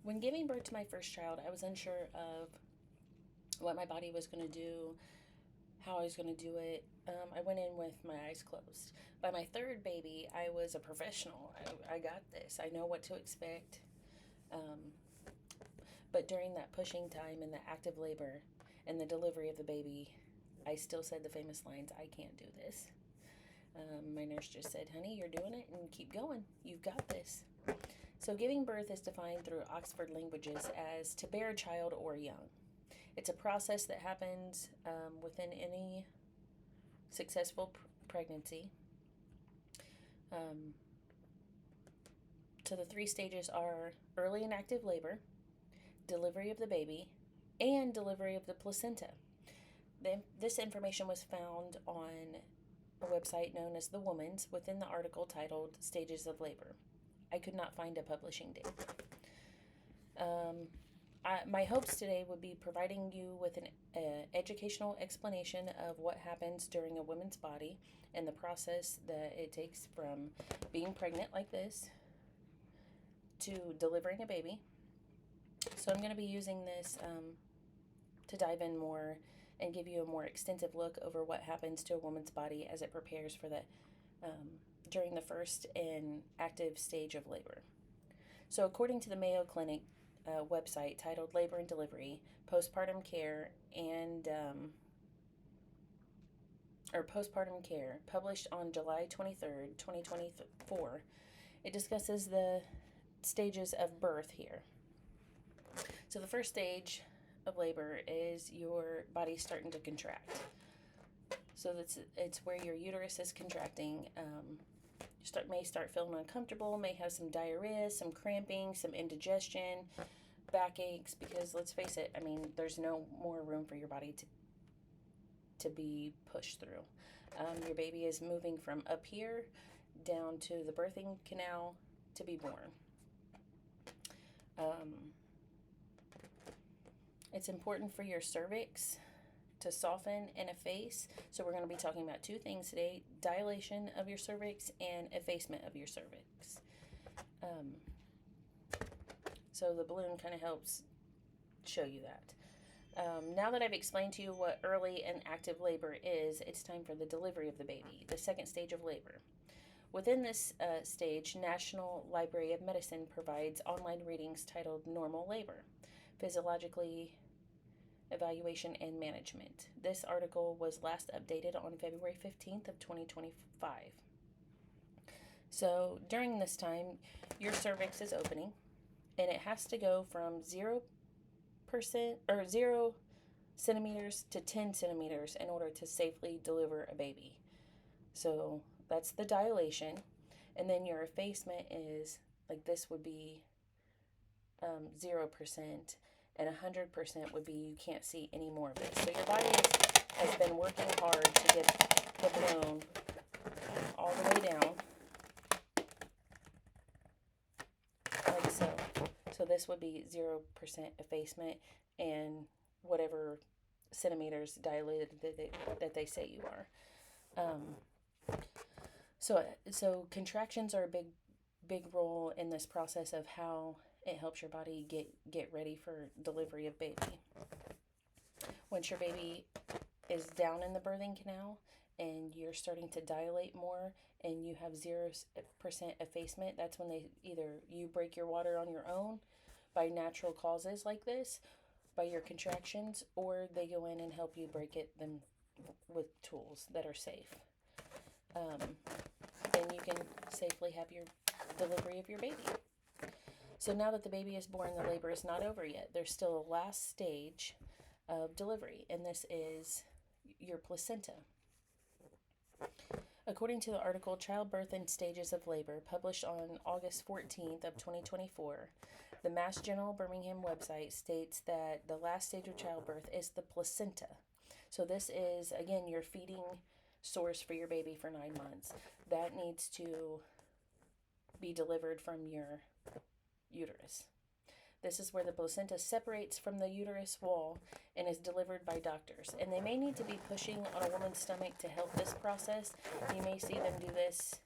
When giving birth to my first child, I was unsure of what my body was going to do, how I was going to do it. I went in with my eyes closed. By my third baby, I was a professional. I got this. I know what to expect. Um, but during that pushing time and the active labor and the delivery of the baby, I still said the famous lines, I can't do this. My nurse just said, honey, you're doing it and keep going. You've got this. So, giving birth is defined through Oxford Languages as to bear a child or young. It's a process that happens within any successful pregnancy. Um, so, the three stages are early and active labor, delivery of the baby, and delivery of the placenta. This information was found on a website known as The Woman's within the article titled Stages of Labor. I could not find a publishing date. My hopes today would be providing you with an educational explanation of what happens during a woman's body and the process that it takes from being pregnant like this to delivering a baby. So I'm going to be using this to dive in more and give you a more extensive look over what happens to a woman's body as it prepares for the during the first and active stage of labor. So according to the Mayo Clinic website titled Labor and Delivery, Postpartum Care or Postpartum Care, published on July 23rd, 2024, it discusses the stages of birth here. So the first stage of labor is your body starting to contract. So it's where your uterus is contracting. May start feeling uncomfortable, may have some diarrhea, some cramping, some indigestion, backaches, because let's face it, I mean, there's no more room for your body to be pushed through. Your baby is moving from up here down to the birthing canal to be born. It's important for your cervix to soften and efface. So we're going to be talking about two things today: dilation of your cervix and effacement of your cervix. So the balloon kind of helps show you that. Now that I've explained to you what early and active labor is, it's time for the delivery of the baby, the second stage of labor. Within this stage, National Library of Medicine provides online readings titled Normal Labor, Physiologically Evaluation and Management. This article was last updated on February 15th of 2025. So during this time, your cervix is opening, and it has to go from 0% or 0 centimeters to 10 centimeters in order to safely deliver a baby. So that's the dilation. And then your effacement is like this would be 0%, and 100% would be you can't see any more of this. So your body has been working hard to get the balloon all the way down, like so. So this would be 0% effacement and whatever centimeters dilated that they say you are. So contractions are a big role in this process of how it helps your body get ready for delivery of baby. Once your baby is down in the birthing canal and you're starting to dilate more and you have 0% effacement, that's when either you break your water on your own by natural causes like this, by your contractions, or they go in and help you break it them with tools that are safe. Then you can safely have your delivery of your baby. So now that the baby is born, the labor is not over yet. There's still a last stage of delivery, and this is your placenta. According to the article Childbirth and Stages of Labor, published on August 14th of 2024, the Mass General Birmingham website states that the last stage of childbirth is the placenta. So this is, again, your feeding source for your baby for 9 months. That needs to be delivered from your uterus. This is where the placenta separates from the uterus wall and is delivered by doctors. And they may need to be pushing on a woman's stomach to help this process. You may see them do this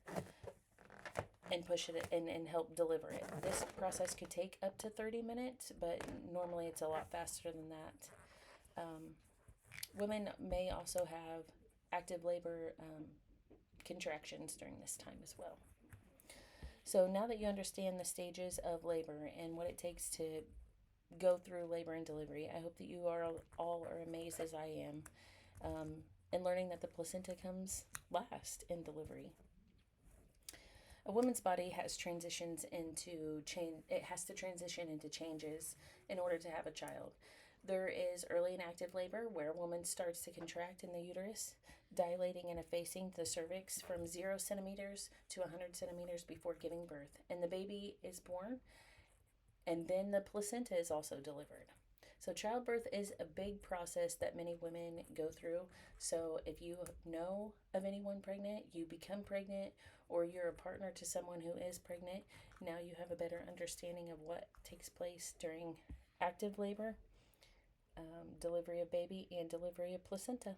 and push it and help deliver it. This process could take up to 30 minutes, but normally it's a lot faster than that. Women may also have active labor contractions during this time as well. So now that you understand the stages of labor and what it takes to go through labor and delivery, I hope that you all are amazed as I am, and learning that the placenta comes last in delivery. A woman's body has transitions into change. It has to transition into changes in order to have a child. There is early and active labor, where a woman starts to contract in the uterus, dilating and effacing the cervix from 0 centimeters to 100 centimeters before giving birth, and the baby is born, and then the placenta is also delivered. So childbirth is a big process that many women go through. So if you know of anyone pregnant, you become pregnant, or you're a partner to someone who is pregnant, now you have a better understanding of what takes place during active labor, delivery of baby, and delivery of placenta.